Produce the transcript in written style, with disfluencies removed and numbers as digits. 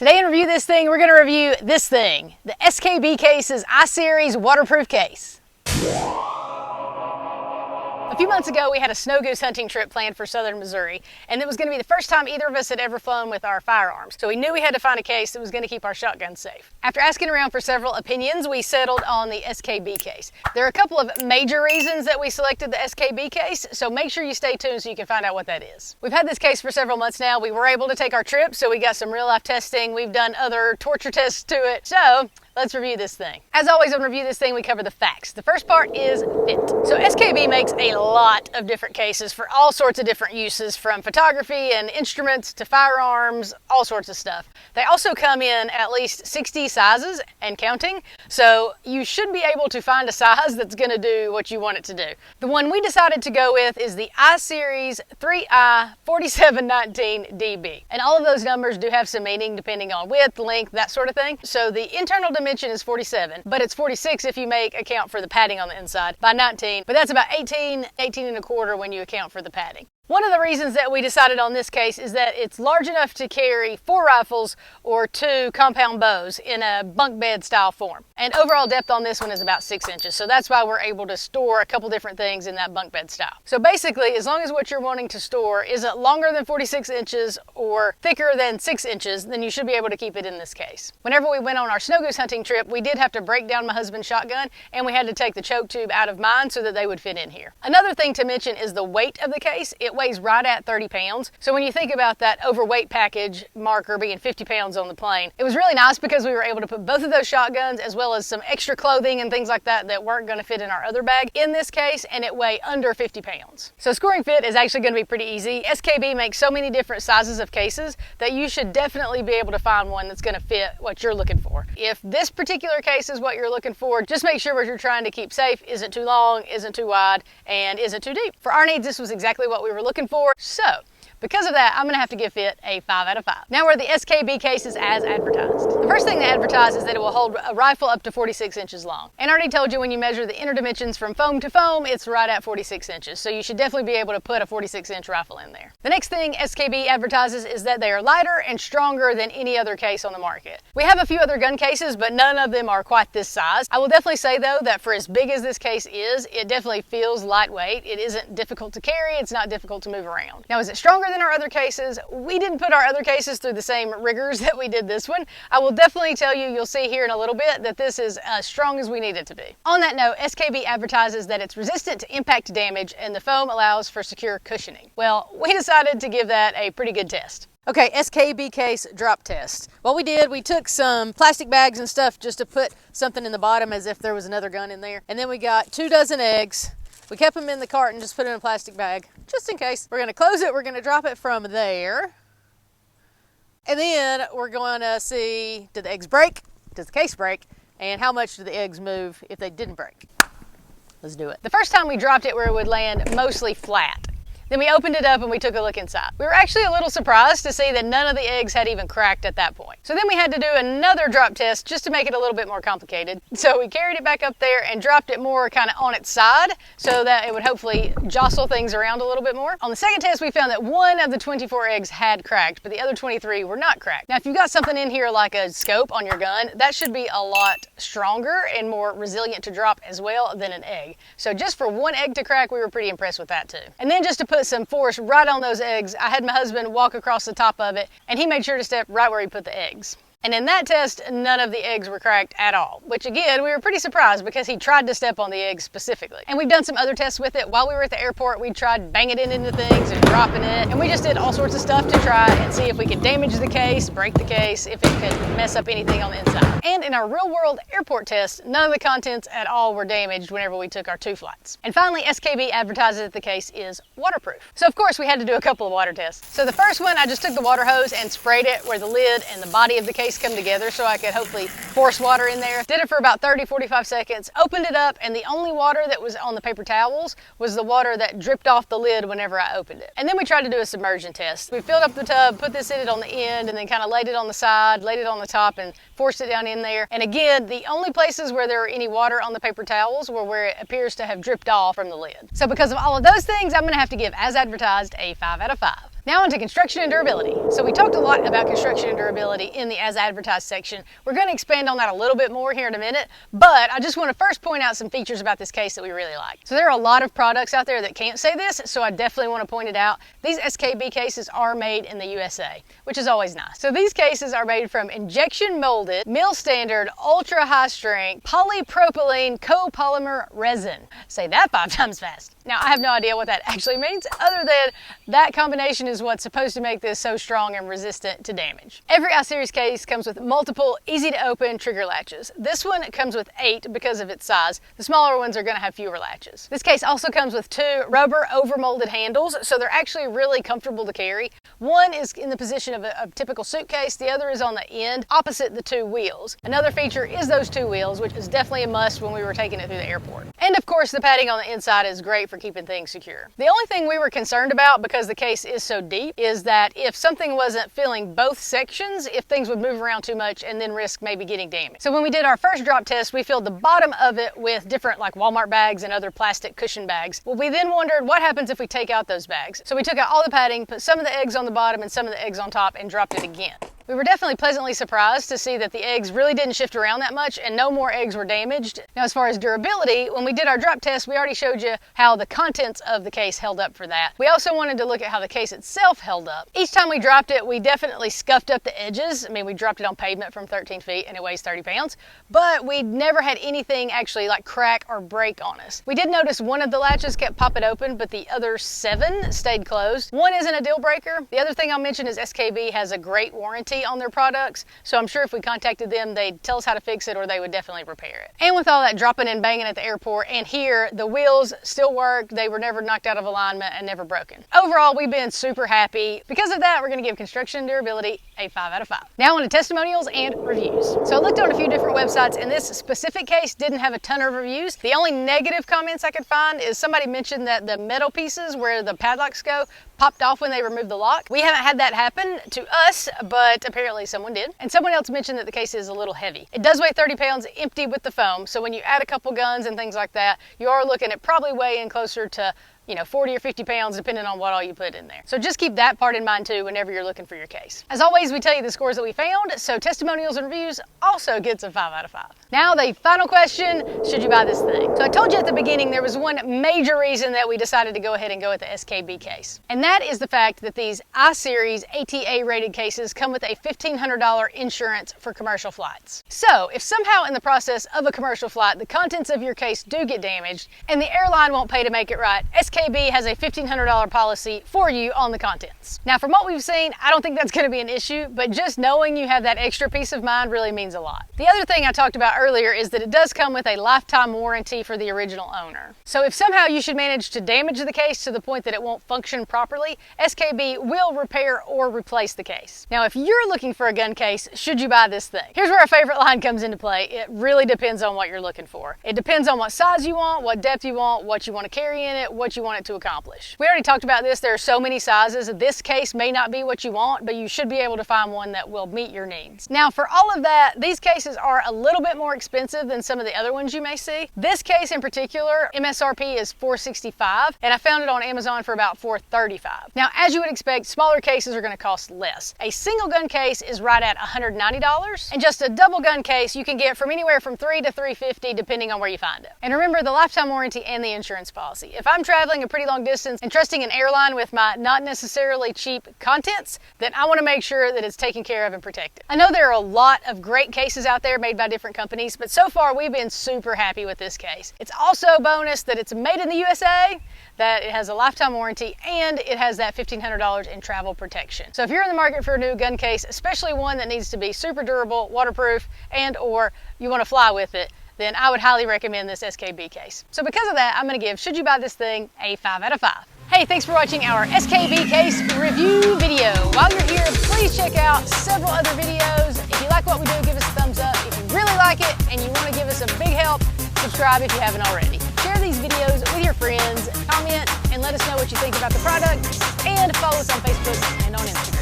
Today in Review This Thing, we're going to review this thing, the SKB Cases iSeries waterproof case. A few months ago, we had a snow goose hunting trip planned for southern Missouri, and it was going to be the first time either of us had ever flown with our firearms. So we knew we had to find a case that was going to keep our shotguns safe. After asking around for several opinions, we settled on the SKB case. There are a couple of major reasons that we selected the SKB case, so make sure you stay tuned so you can find out what that is. We've had this case for several months now. We were able to take our trip, so we got some real-life testing. We've done other torture tests to it. So let's review this thing. As always on Review This Thing, we cover the facts. The first part is fit. So SKB makes a lot of different cases for all sorts of different uses, from photography and instruments to firearms, all sorts of stuff. They also come in at least 60 sizes and counting, so you should be able to find a size that's going to do what you want it to do. The one we decided to go with is the iSeries 3i 4719DB. And all of those numbers do have some meaning depending on width, length, that sort of thing. So the internal dimension is 47, but it's 46 if you make account for the padding on the inside, by 19, but that's about 18 and a quarter when you account for the padding. One of the reasons that we decided on this case is that it's large enough to carry 4 rifles or 2 compound bows in a bunk bed style form. And overall depth on this one is about 6 inches, so that's why we're able to store a couple different things in that bunk bed style. So basically, as long as what you're wanting to store isn't longer than 46 inches or thicker than 6 inches, then you should be able to keep it in this case. Whenever we went on our snow goose hunting trip, we did have to break down my husband's shotgun, and we had to take the choke tube out of mine so that they would fit in here. Another thing to mention is the weight of the case. It weighs right at 30 pounds. So when you think about that overweight package marker being 50 pounds on the plane, it was really nice because we were able to put both of those shotguns as well as some extra clothing and things like that that weren't going to fit in our other bag in this case, and it weighed under 50 pounds. So scoring fit is actually going to be pretty easy. SKB makes so many different sizes of cases that you should definitely be able to find one that's going to fit what you're looking for. If this particular case is what you're looking for, just make sure what you're trying to keep safe isn't too long, isn't too wide, and isn't too deep. For our needs, this was exactly what we were looking for. So because of that, I'm going to have to give fit a 5 out of 5. Now we're the SKB cases as advertised. The first thing they advertise is that it will hold a rifle up to 46 inches long. And I already told you when you measure the inner dimensions from foam to foam, it's right at 46 inches. So you should definitely be able to put a 46-inch rifle in there. The next thing SKB advertises is that they are lighter and stronger than any other case on the market. We have a few other gun cases, but none of them are quite this size. I will definitely say though that for as big as this case is, it definitely feels lightweight. It isn't difficult to carry. It's not difficult to move around. Now, is it stronger than our other cases? We didn't put our other cases through the same rigors that we did this one. I will definitely tell you, you'll see here in a little bit, that this is as strong as we need it to be. On that note, SKB advertises that it's resistant to impact damage and the foam allows for secure cushioning. Well, we decided to give that a pretty good test. Okay, SKB case drop test. What we did, we took some plastic bags and stuff just to put something in the bottom as if there was another gun in there. And then we got 2 dozen eggs. We kept them in the cart and just put it in a plastic bag, just in case. We're gonna close it, we're gonna drop it from there. And then we're gonna see, did the eggs break? Does the case break? And how much do the eggs move if they didn't break? Let's do it. The first time we dropped it where it would land mostly flat. Then we opened it up and we took a look inside. We were actually a little surprised to see that none of the eggs had even cracked at that point. So then we had to do another drop test just to make it a little bit more complicated. So we carried it back up there and dropped it more kind of on its side so that it would hopefully jostle things around a little bit more. On the second test, we found that 1 of the 24 eggs had cracked, but the other 23 were not cracked. Now, if you've got something in here like a scope on your gun, that should be a lot stronger and more resilient to drop as well than an egg. So just for 1 egg to crack, we were pretty impressed with that too. And then just to put some force right on those eggs, I had my husband walk across the top of it, and he made sure to step right where he put the eggs. And in that test, none of the eggs were cracked at all, which again, we were pretty surprised because he tried to step on the eggs specifically. And we've done some other tests with it. While we were at the airport, we tried banging it into things and dropping it. And we just did all sorts of stuff to try and see if we could damage the case, break the case, if it could mess up anything on the inside. And in our real world airport test, none of the contents at all were damaged whenever we took our 2 flights. And finally, SKB advertises that the case is waterproof. So of course we had to do a couple of water tests. So the first one, I just took the water hose and sprayed it where the lid and the body of the case come together so I could hopefully force water in there. Did it for about 30-45 seconds, opened it up, and the only water that was on the paper towels was the water that dripped off the lid whenever I opened it. And then we tried to do a submersion test. We filled up the tub, put this in it on the end, and then kind of laid it on the side, laid it on the top, and forced it down in there. And again, the only places where there were any water on the paper towels were where it appears to have dripped off from the lid. So because of all of those things, I'm going to have to give, as advertised, a 5 out of 5. Now on to construction and durability. So we talked a lot about construction and durability in the As Advertised section. We're going to expand on that a little bit more here in a minute, but I just want to first point out some features about this case that we really like. So there are a lot of products out there that can't say this, so I definitely want to point it out. These SKB cases are made in the USA, which is always nice. So these cases are made from injection molded, mill standard, ultra high strength, polypropylene copolymer resin. Say that 5 times fast. Now I have no idea what that actually means, other than that combination is what's supposed to make this so strong and resistant to damage. Every iSeries case comes with multiple easy to open trigger latches. This one comes with 8 because of its size. The smaller ones are going to have fewer latches. This case also comes with 2 rubber overmolded handles, so they're actually really comfortable to carry. One is in the position of a typical suitcase, the other is on the end opposite the 2 wheels. Another feature is those 2 wheels, which is definitely a must when we were taking it through the airport. And of course the padding on the inside is great for keeping things secure. The only thing we were concerned about, because the case is so deep, is that if something wasn't filling both sections, if things would move around too much and then risk maybe getting damaged. So when we did our first drop test, we filled the bottom of it with different like Walmart bags and other plastic cushion bags. Well, we then wondered what happens if we take out those bags. So we took out all the padding, put some of the eggs on the bottom and some of the eggs on top, and dropped it again. We were definitely pleasantly surprised to see that the eggs really didn't shift around that much and no more eggs were damaged. Now as far as durability, when we did our drop test, we already showed you how the contents of the case held up for that. We also wanted to look at how the case itself held up. Each time we dropped it, we definitely scuffed up the edges. I mean, we dropped it on pavement from 13 feet and it weighs 30 pounds, but we never had anything actually like crack or break on us. We did notice one of the latches kept popping open, but the other 7 stayed closed. One isn't a deal breaker. The other thing I'll mention is SKB has a great warranty on their products, so I'm sure if we contacted them, they'd tell us how to fix it or they would definitely repair it. And with all that dropping and banging at the airport and here, the wheels still work. They were never knocked out of alignment and never broken. Overall, we've been super happy. Because of that, we're going to give construction and durability a 5 out of 5. Now on to testimonials and reviews. So I looked on a few different websites and this specific case didn't have a ton of reviews. The only negative comments I could find is somebody mentioned that the metal pieces where the padlocks go popped off when they removed the lock. We haven't had that happen to us, but apparently someone did. And someone else mentioned that the case is a little heavy. It does weigh 30 pounds empty with the foam, so when you add a couple guns and things like that, you are looking at probably weighing closer to 40 or 50 pounds depending on what all you put in there. So just keep that part in mind too whenever you're looking for your case. As always, we tell you the scores that we found, so testimonials and reviews also gets a 5 out of 5. Now the final question, should you buy this thing? So I told you at the beginning there was one major reason that we decided to go ahead and go with the SKB case. And that is the fact that these iSeries ATA rated cases come with a $1,500 insurance for commercial flights. So if somehow in the process of a commercial flight, the contents of your case do get damaged and the airline won't pay to make it right, SKB has a $1,500 policy for you on the contents. Now from what we've seen, I don't think that's going to be an issue, but just knowing you have that extra peace of mind really means a lot. The other thing I talked about earlier is that it does come with a lifetime warranty for the original owner. So if somehow you should manage to damage the case to the point that it won't function properly, SKB will repair or replace the case. Now if you're looking for a gun case, should you buy this thing? Here's where our favorite line comes into play. It really depends on what you're looking for. It depends on what size you want, what depth you want, what you want to carry in it, what you want it to accomplish. We already talked about this. There are so many sizes. This case may not be what you want, but you should be able to find one that will meet your needs. Now for all of that, these cases are a little bit more expensive than some of the other ones you may see. This case in particular, MSRP is $465, and I found it on Amazon for about $435. Now as you would expect, smaller cases are going to cost less. A single gun case is right at $190, and just a double gun case you can get from anywhere from $300 to $350 depending on where you find it. And remember the lifetime warranty and the insurance policy. If I'm traveling a pretty long distance and trusting an airline with my not necessarily cheap contents, then I want to make sure that it's taken care of and protected. I know there are a lot of great cases out there made by different companies, but so far we've been super happy with this case. It's also a bonus that it's made in the USA, that it has a lifetime warranty, and it has that $1,500 in travel protection. So if you're in the market for a new gun case, especially one that needs to be super durable, waterproof, and or you want to fly with it, then I would highly recommend this SKB case. So because of that, I'm going to give Should You Buy This Thing a 5 out of 5. Hey, thanks for watching our SKB Case review video. While you're here, please check out several other videos. If you like what we do, give us a thumbs up. If you really like it and you want to give us a big help, subscribe if you haven't already. Share these videos with your friends, comment, and let us know what you think about the product, and follow us on Facebook and on Instagram.